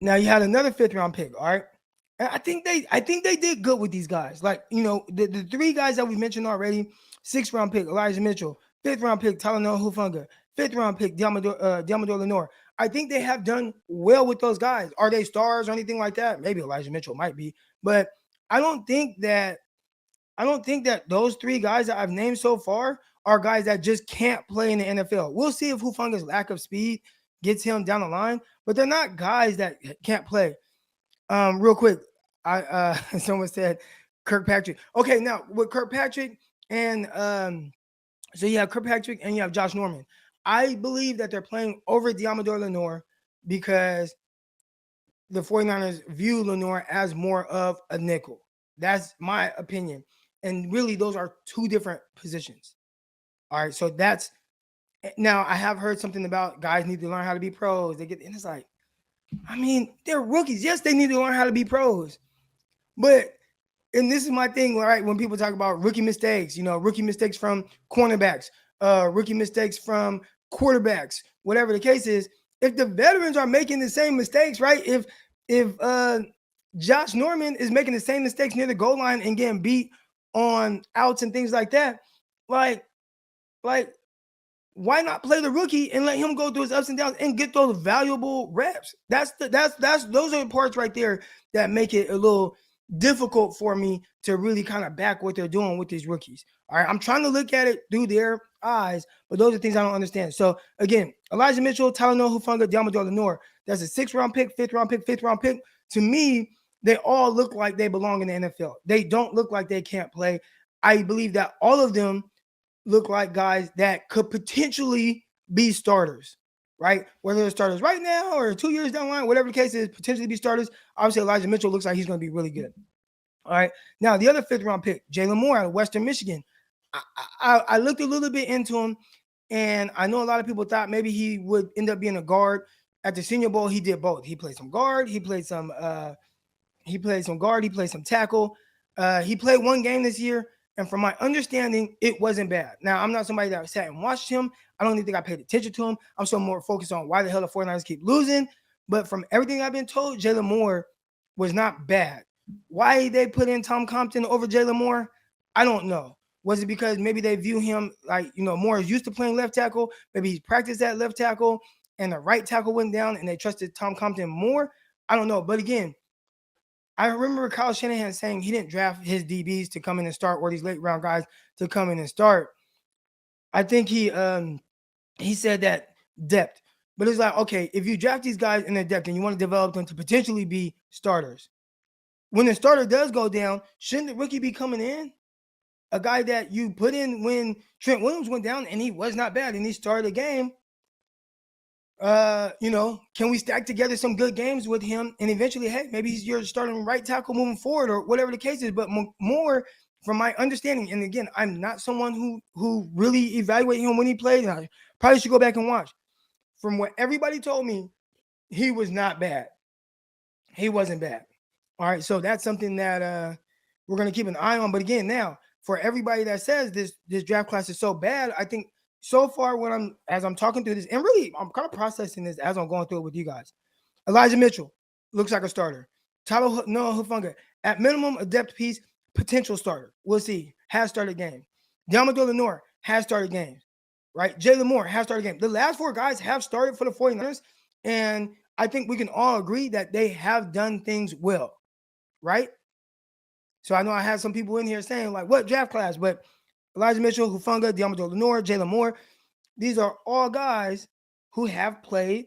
Now you had another 5th-round pick, all right? And I think they did good with these guys. Like, the 3 guys that we mentioned already, 6th-round pick, Elijah Mitchell, 5th-round pick, Talanoa Hufanga, 5th-round pick, Diamador Lenore. I think they have done well with those guys. Are they stars or anything like that? Maybe Elijah Mitchell might be, but I don't think that those 3 guys that I've named so far are guys that just can't play in the NFL. We'll see if Hufanga's lack of speed gets him down the line, but they're not guys that can't play. Real quick, I someone said Kirkpatrick. Okay, now with Kirkpatrick and so you have Kirkpatrick and you have Josh Norman. I believe that they're playing over Diamador Lenore because the 49ers view Lenore as more of a nickel. That's my opinion. And really, those are 2 different positions. All right. So that's now I have heard something about guys need to learn how to be pros. And it's like, I mean, they're rookies. Yes, they need to learn how to be pros. But, and this is my thing, right? When people talk about rookie mistakes, rookie mistakes from cornerbacks, rookie mistakes from quarterbacks, whatever the case is, if the veterans are making the same mistakes, right? If Josh Norman is making the same mistakes near the goal line and getting beat on outs and things like that, like why not play the rookie and let him go through his ups and downs and get those valuable reps? Those are the parts right there that make it a little difficult for me to really kind of back what they're doing with these rookies. All right, I'm trying to look at it through their eyes, but those are things I don't understand. So again, Elijah Mitchell, Talanoa Hufanga, Diamador Lenore. That's a 6th-round pick, 5th-round pick, 5th-round pick. To me, they all look like they belong in the NFL. They don't look like they can't play. I believe that all of them look like guys that could potentially be starters, right? Whether they're starters right now or 2 years down the line, whatever the case is, potentially be starters. Obviously, Elijah Mitchell looks like he's going to be really good. All right. Now, the other 5th-round pick, Jaylen Moore out of Western Michigan. I looked a little bit into him, and I know a lot of people thought maybe he would end up being a guard. At the Senior Bowl, he did both. He played some guard. He played some guard. He played some tackle. He played 1 game this year. And from my understanding, it wasn't bad. Now, I'm not somebody that sat and watched him. I don't even think I paid attention to him. I'm so more focused on why the hell the 49ers keep losing. But from everything I've been told, Jaylen Moore was not bad. Why they put in Tom Compton over Jaylen Moore, I don't know. Was it because maybe they view him like, Moore is used to playing left tackle? Maybe he's practiced at left tackle and the right tackle went down and they trusted Tom Compton more? I don't know. But again, I remember Kyle Shanahan saying he didn't draft his DBs to come in and start or these late round guys to come in and start. I think he said that depth. But it's like, okay, if you draft these guys in their depth and you want to develop them to potentially be starters, when the starter does go down, shouldn't the rookie be coming in? A guy that you put in when Trent Williams went down and he was not bad and he started a game. Can we stack together some good games with him and eventually, hey, maybe he's your starting right tackle moving forward or whatever the case is. But more from my understanding, and again, I'm not someone who really evaluated him when he played, and I probably should go back and watch. From what everybody told me, he was not bad. He wasn't bad. All right, so that's something that we're going to keep an eye on. But again, now, for everybody that says this draft class is so bad, I think so far as I'm talking through this, and really I'm kind of processing this as I'm going through it with you guys. Elijah Mitchell looks like a starter. Noah Hufanga, at minimum, a depth piece, potential starter. We'll see. Has started games. Diamador Lenore has started games. Right? Jaylen Moore has started games. The last 4 guys have started for the 49ers, and I think we can all agree that they have done things well. Right? So I know I had some people in here saying, like, what draft class? But Elijah Mitchell, Hufanga, Diamador Lenore, Jaylen Moore, these are all guys who have played,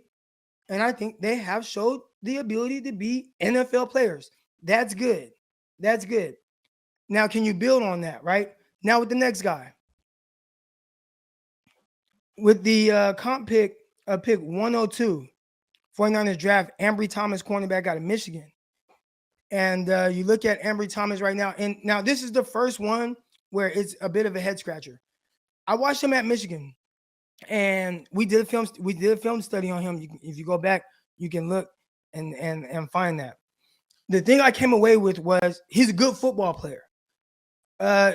and I think they have showed the ability to be NFL players. That's good. That's good. Now, can you build on that, right? Now with the next guy. With the comp pick, pick 102, 49ers draft Ambry Thomas, cornerback out of Michigan. And you look at Ambry Thomas right now, and now this is the first one where it's a bit of a head scratcher. I watched him at Michigan, and we did a film study on him. If you go back, you can look and find that. The thing I came away with was he's a good football player.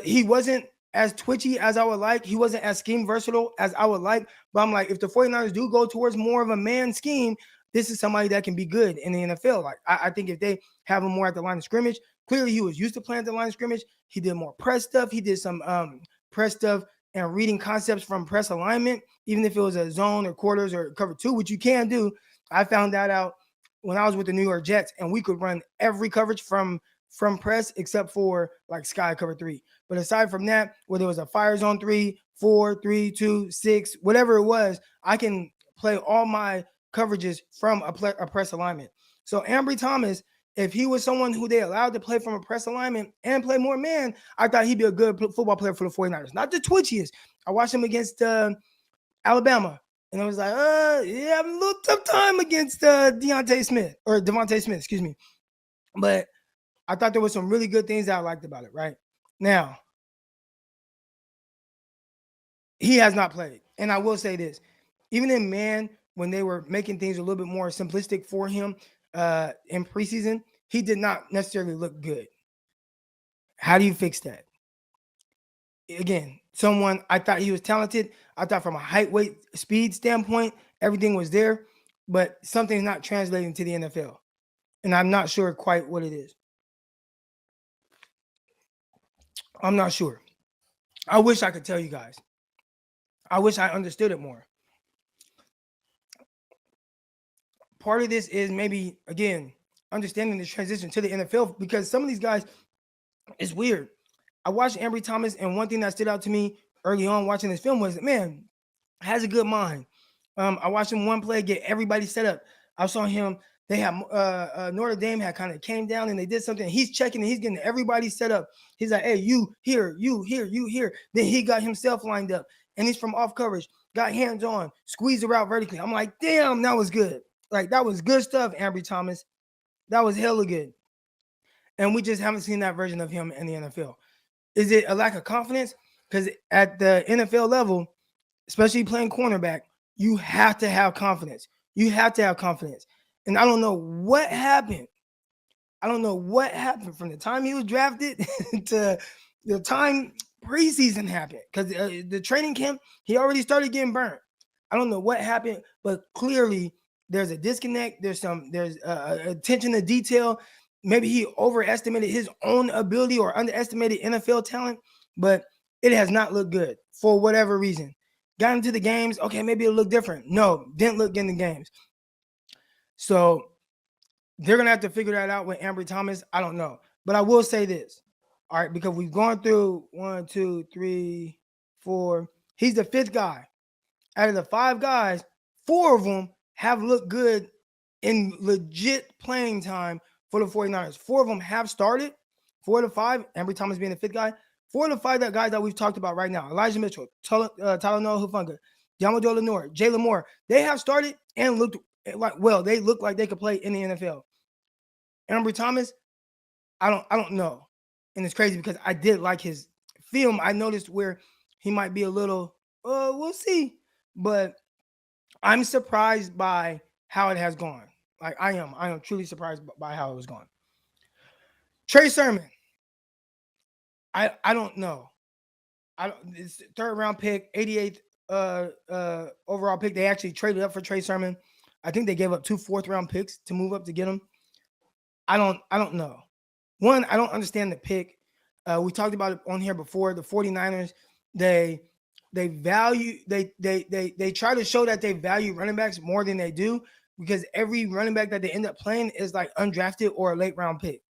He wasn't as twitchy as I would like. He wasn't as scheme versatile as I would like. But I'm like, if the 49ers do go towards more of a man scheme, this is somebody that can be good in the NFL. Like, I think if they have him more at the line of scrimmage, clearly he was used to playing at the line of scrimmage. He did more press stuff. He did some press stuff and reading concepts from press alignment, even if it was a zone or quarters or cover two, which you can do. I found that out when I was with the New York Jets, and we could run every coverage from press except for like sky cover 3. But aside from that, whether it was a fire zone 3, 4, 3, 2, 6, whatever it was, I can play all my coverages from a press alignment. So Ambry Thomas, if he was someone who they allowed to play from a press alignment and play more man, I thought he'd be a good football player for the 49ers. Not the twitchiest. I watched him against Alabama, and I was like, yeah, I'm a little tough time against Devontae Smith, excuse me. But I thought there was some really good things that I liked about it, right? Now, he has not played. And I will say this, even in man, when they were making things a little bit more simplistic for him in preseason, he did not necessarily look good. How do you fix that? Again, I thought he was talented. I thought from a height, weight, speed standpoint, everything was there, but something's not translating to the NFL. And I'm not sure quite what it is. I'm not sure. I wish I could tell you guys. I wish I understood it more. Part of this is maybe, again, understanding the transition to the NFL, because some of these guys, it's weird. I watched Ambry Thomas, and one thing that stood out to me early on watching this film was, man, has a good mind. I watched him one play get everybody set up. I saw him. They have Notre Dame had kind of came down and they did something. He's checking and he's getting everybody set up. He's like, hey, you here, you here, you here. Then he got himself lined up and he's from off coverage, got hands on, squeezed her out vertically. I'm like, damn, that was good. Like, that was good stuff, Ambry Thomas. That was hella good. And we just haven't seen that version of him in the NFL. Is it a lack of confidence? Because at the NFL level, especially playing cornerback, you have to have confidence. You have to have confidence. And I don't know what happened. I don't know what happened from the time he was drafted to the time preseason happened. Because the training camp, he already started getting burnt. I don't know what happened, but clearly there's a disconnect. There's attention to detail. Maybe he overestimated his own ability or underestimated NFL talent, but it has not looked good for whatever reason. Got into the games, okay, maybe it'll look different. No, didn't look good in the games. So they're going to have to figure that out with Ambry Thomas. I don't know. But I will say this, all right, because we've gone through 1, 2, 3, 4. He's the 5th guy. Out of the 5 guys, 4 of them have looked good in legit playing time for the 49ers. 4 of them have started. 4 to 5, Ambry Thomas being the 5th guy. 4 to 5 guys that we've talked about right now, Elijah Mitchell, Talanoa Hufanga, Diamondo Lenore, Jaylen Moore, they have started and looked like, well, they look like they could play in the NFL. Ambry Thomas, I don't know. And it's crazy because I did like his film. I noticed where he might be a little, we'll see. But I'm surprised by how it has gone. Like, I am truly surprised by how it was going. Trey Sermon, I don't know. It's 3rd round pick, 88th overall pick. They actually traded up for Trey Sermon. I think they gave up 2 4th round picks to move up to get him. I don't know. One, I don't understand the pick. We talked about it on here before. The 49ers, they try to show that they value running backs more than they do, because every running back that they end up playing is like undrafted or a late round pick.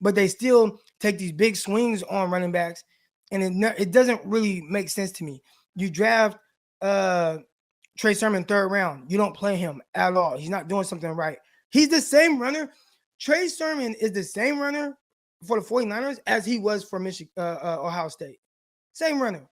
But they still take these big swings on running backs, and it doesn't really make sense to me. You draft Trey Sermon 3rd round. You don't play him at all. He's not doing something right. He's the same runner. Trey Sermon is the same runner for the 49ers as he was for Ohio State. Same runner.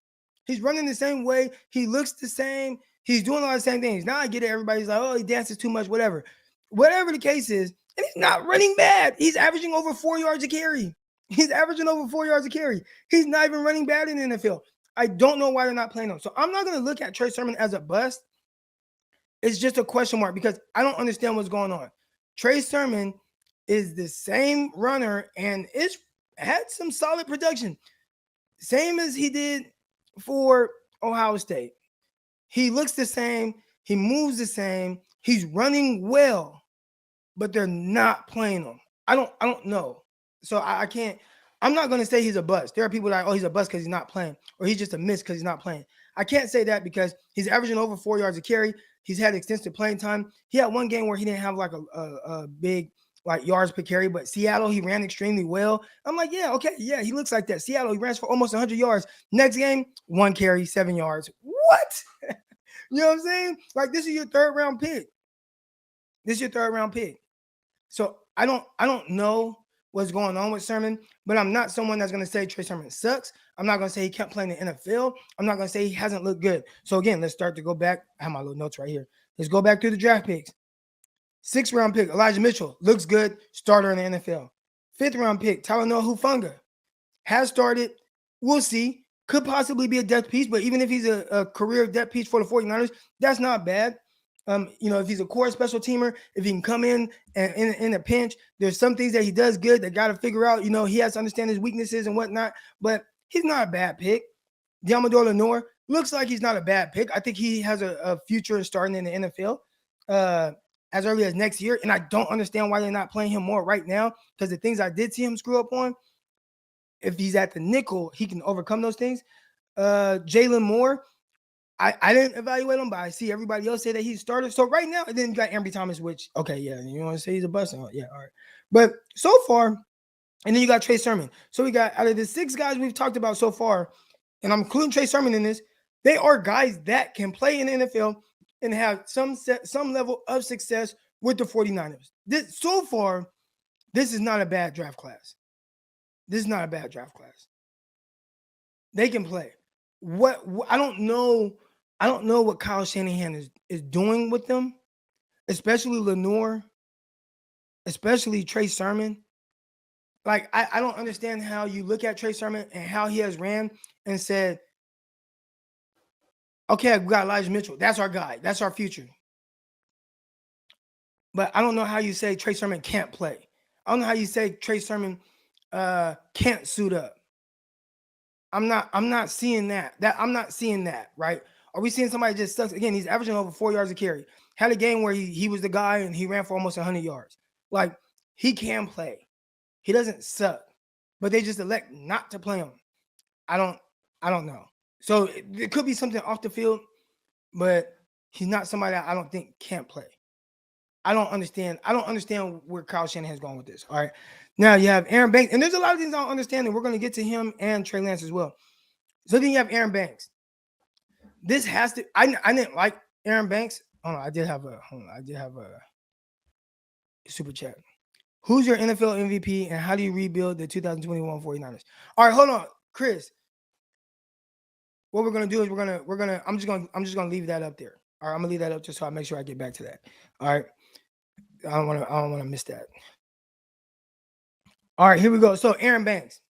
He's running the same way. He looks the same. He's doing all the same things. Now I get it. Everybody's like, oh, he dances too much, whatever. Whatever the case is, and he's not running bad. He's averaging over 4 yards a carry. He's averaging over 4 yards a carry. He's not even running bad in the NFL. I don't know why they're not playing him. So I'm not going to look at Trey Sermon as a bust. It's just a question mark because I don't understand what's going on. Trey Sermon is the same runner and it's had some solid production. Same as he did for Ohio State. He looks the same. He moves the same. He's running well, but they're not playing him. I don't know. So I can't. I'm not going to say he's a bust. There are people that, oh, he's a bust because he's not playing, or he's just a miss because he's not playing. I can't say that because he's averaging over 4 yards a carry. He's had extensive playing time. He had one game where he didn't have like a big like yards per carry, but Seattle, he ran extremely well. I'm like, yeah, okay, yeah, he looks like that. Seattle, he ran for almost 100 yards. Next game, 1 carry, 7 yards. What? You know what I'm saying? Like, this is your third round pick. So I don't know what's going on with Sermon, but I'm not someone that's going to say Trey Sermon sucks. I'm not going to say he can't play in the NFL. I'm not going to say he hasn't looked good. So again, let's start to go back. I have my little notes right here. Let's go back through the draft picks. 6th round pick, Elijah Mitchell, looks good, starter in the NFL. 5th round pick, Talanoa Hufanga, has started. We'll see. Could possibly be a depth piece, but even if he's a career depth piece for the 49ers, that's not bad. If he's a core special teamer, if he can come in and in a pinch, there's some things that he does good that got to figure out. He has to understand his weaknesses and whatnot, but he's not a bad pick. Diamador Lenore looks like he's not a bad pick. I think he has a future starting in the NFL as early as next year, and I don't understand why they're not playing him more right now, because the things I did see him screw up on, if he's at the nickel, he can overcome those things. Jaylen Moore, I didn't evaluate him, but I see everybody else say that he started. So right now, and then you got Ambry Thomas, which, okay, yeah, you want to say he's a bust? Oh, yeah, all right. But so far, and then you got Trey Sermon. So we got, out of the 6 guys we've talked about so far, and I'm including Trey Sermon in this, they are guys that can play in the NFL and have some level of success with the 49ers. So far, this is not a bad draft class. They can play. I don't know what Kyle Shanahan is doing with them, especially Lenore, especially Trey Sermon. Like, I don't understand how you look at Trey Sermon and how he has ran and said, okay, we got Elijah Mitchell. That's our guy. That's our future. But I don't know how you say Trey Sermon can't play. I don't know how you say Trey Sermon can't suit up. I'm not seeing that. I'm not seeing that, right? Are we seeing somebody just sucks? Again, he's averaging over 4 yards a carry. Had a game where he was the guy and he ran for almost 100 yards. Like, he can play. He doesn't suck. But they just elect not to play him. I don't know. So it could be something off the field, but he's not somebody that I don't think can't play. I don't understand where Kyle Shanahan's going with this. All right. Now you have Aaron Banks, and there's a lot of things I don't understand, and we're going to get to him and Trey Lance as well. So then you have Aaron Banks. This has to. I didn't like Aaron Banks. I did have a super chat. Who's your NFL MVP, and how do you rebuild the 2021 49ers? All right, hold on, Chris. What we're gonna do is I'm just gonna leave that up there. All right, I'm gonna leave that up just so I make sure I get back to that. All right. I don't want to miss that. All right, here we go. So Aaron Banks.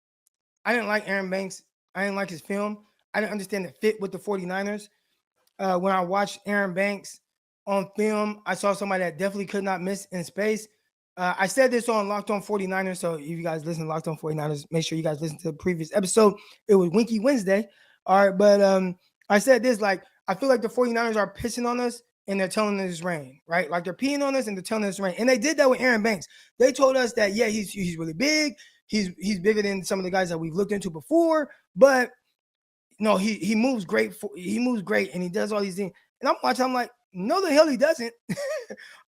I didn't like Aaron Banks. I didn't like his film. I didn't understand the fit with the 49ers. When I watched Aaron Banks on film, I saw somebody that definitely could not miss in space. I said this on Locked On 49ers, so if you guys listen to Locked On 49ers, make sure you guys listen to the previous episode. It was Winky Wednesday. All right, but I said this, like, I feel like the 49ers are pissing on us and they're telling us it's rain, right? Like, they're peeing on us and they're telling us it's rain. And they did that with Aaron Banks. They told us that, yeah, he's really big. He's bigger than some of the guys that we've looked into before, but no, he moves great. He moves great, and he does all these things. And I'm watching. I'm like, no, the hell he doesn't.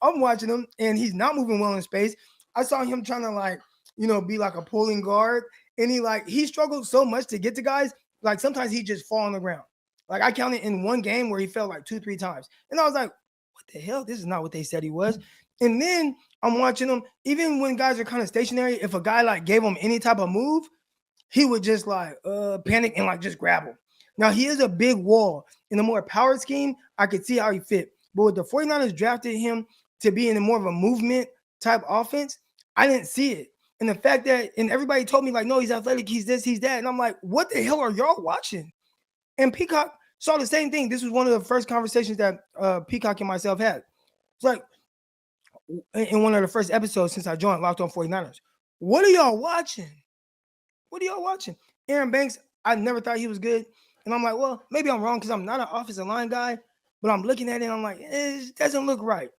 I'm watching him, and he's not moving well in space. I saw him trying to be like a pulling guard, and he struggled so much to get to guys. Like, sometimes he just fall on the ground. Like, I counted in one game where he fell like 2-3 times, and I was like, what the hell? This is not what they said he was. And then I'm watching him. Even when guys are kind of stationary, if a guy like gave him any type of move, he would just panic and just grab him. Now, he is a big wall. In a more power scheme, I could see how he fit. But with the 49ers drafted him to be in a more of a movement type offense, I didn't see it. And the fact that, and everybody told me, no, he's athletic, he's this, he's that. And I'm like, what the hell are y'all watching? And Peacock saw the same thing. This was one of the first conversations that Peacock and myself had. It's like, in one of the first episodes since I joined Locked On 49ers, what are y'all watching? Aaron Banks, I never thought he was good. And I'm like, well, maybe I'm wrong because I'm not an offensive line guy, but I'm looking at it and I'm like, it doesn't look right.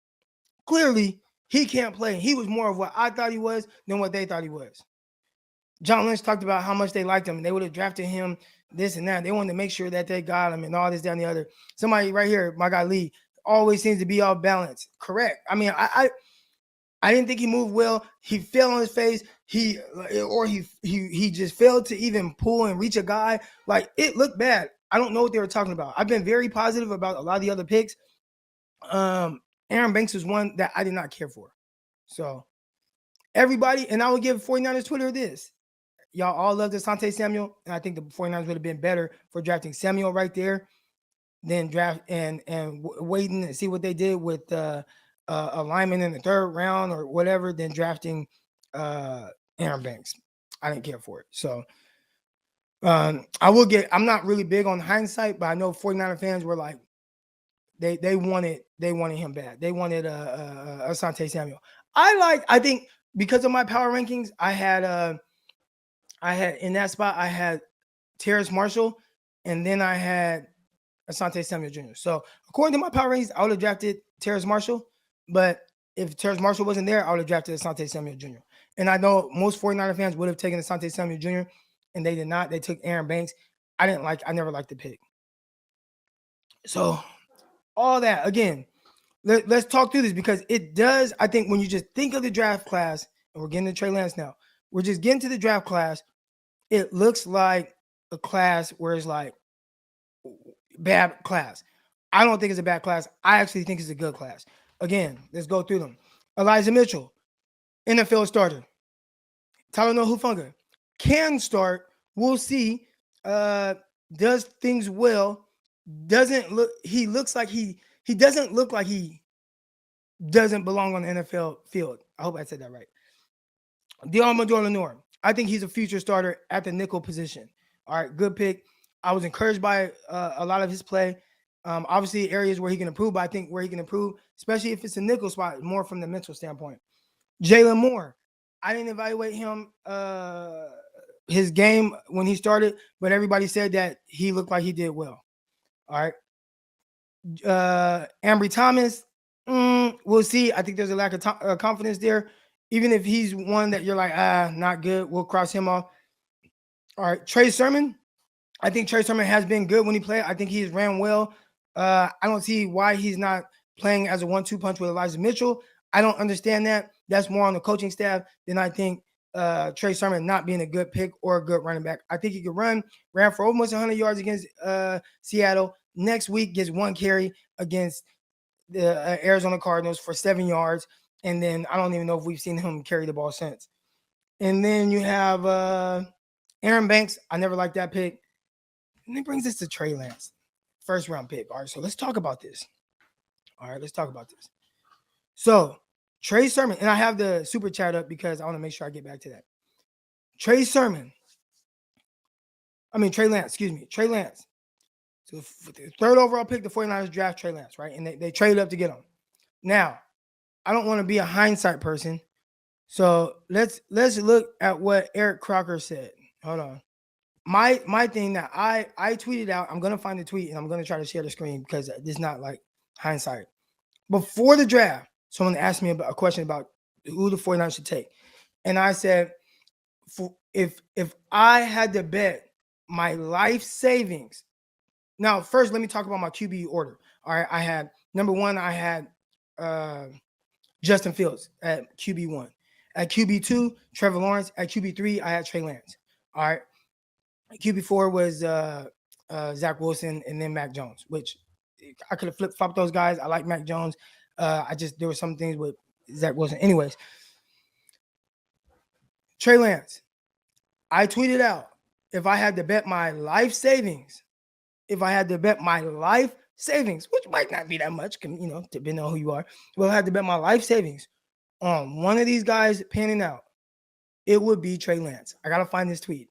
Clearly, he can't play. He was more of what I thought he was than what they thought he was. John Lynch talked about how much they liked him. They would have drafted him, this and that. They wanted to make sure that they got him and all this, that, and the other. Somebody right here, my guy Lee, always seems to be all balanced. Correct. I mean, I didn't think he moved well. He fell on his face. He just failed to even pull and reach a guy. Like, it looked bad. I don't know what they were talking about. I've been very positive about a lot of the other picks. Aaron Banks was one that I did not care for. So everybody, and I would give 49ers Twitter this. Y'all all love Asante Samuel, and I think the 49ers would have been better for drafting Samuel right there than draft and waiting and see what they did with a lineman in the third round or whatever than drafting Aaron Banks. I didn't care for it. So I'm not really big on hindsight, but I know 49er fans were like, they wanted him bad. They wanted Asante Samuel. I think because of my power rankings, I had in that spot, I had Terrace Marshall, and then I had Asante Samuel Jr. So according to my power rankings, I would have drafted Terrace Marshall, but if Terrace Marshall wasn't there, I would have drafted Asante Samuel Jr. And I know most 49er fans would have taken Asante Samuel Jr., and they did not. They took Aaron Banks. I never liked the pick. So all that, again, let's talk through this because it does, I think when you just think of the draft class, and we're getting to Trey Lance now, we're just getting to the draft class, it looks like a class where it's like bad class. I don't think it's a bad class. I actually think it's a good class. Again, let's go through them. Elijah Mitchell, NFL starter. Tyler Hufanga can start. We'll see. Does things well. He looks like he doesn't look like he doesn't belong on the NFL field. I hope I said that right. Deommodore Lenoir. I think he's a future starter at the nickel position. All right, good pick. I was encouraged by a lot of his play. Obviously, areas where he can improve, but I think where he can improve, especially if it's a nickel spot, more from the mental standpoint. Jaylen Moore. I didn't evaluate him, his game when he started, but everybody said that he looked like he did well. All right. Ambry Thomas, we'll see. I think there's a lack of confidence there. Even if he's one that you're like, not good, we'll cross him off. All right. Trey Sermon. I think Trey Sermon has been good when he played. I think he's ran well. I don't see why he's not playing as a 1-2 punch with Elijah Mitchell. I don't understand that. That's more on the coaching staff than I think Trey Sermon not being a good pick or a good running back. I think he could ran for almost 100 yards against Seattle. Next week gets 1 carry against the Arizona Cardinals for 7 yards. And then I don't even know if we've seen him carry the ball since. And then you have Aaron Banks. I never liked that pick. And it brings us to Trey Lance, first round pick. All right, so let's talk about this. So Trey Sermon, and I have the super chat up because I want to make sure I get back to that. Trey Lance. So for the third overall pick, the 49ers draft Trey Lance, right? And they traded up to get him. Now, I don't want to be a hindsight person. So let's look at what Eric Crocker said. Hold on. My thing that I tweeted out, I'm going to find the tweet and I'm going to try to share the screen because it's not like hindsight. Before the draft, someone asked me about a question about who the 49ers should take. And I said, if I had to bet my life savings. Now, first, let me talk about my QB order. All right. I had number 1, I had Justin Fields at QB1. At QB2, Trevor Lawrence. At QB3, I had Trey Lance. All right. QB4 was Zach Wilson and then Mac Jones, which I could have flip-flopped those guys. I like Mac Jones. There were some things with Zach Wilson. Anyways, Trey Lance. I tweeted out, if I had to bet my life savings, which might not be that much, depending on who you are, but I had to bet my life savings on one of these guys panning out, it would be Trey Lance. I got to find this tweet.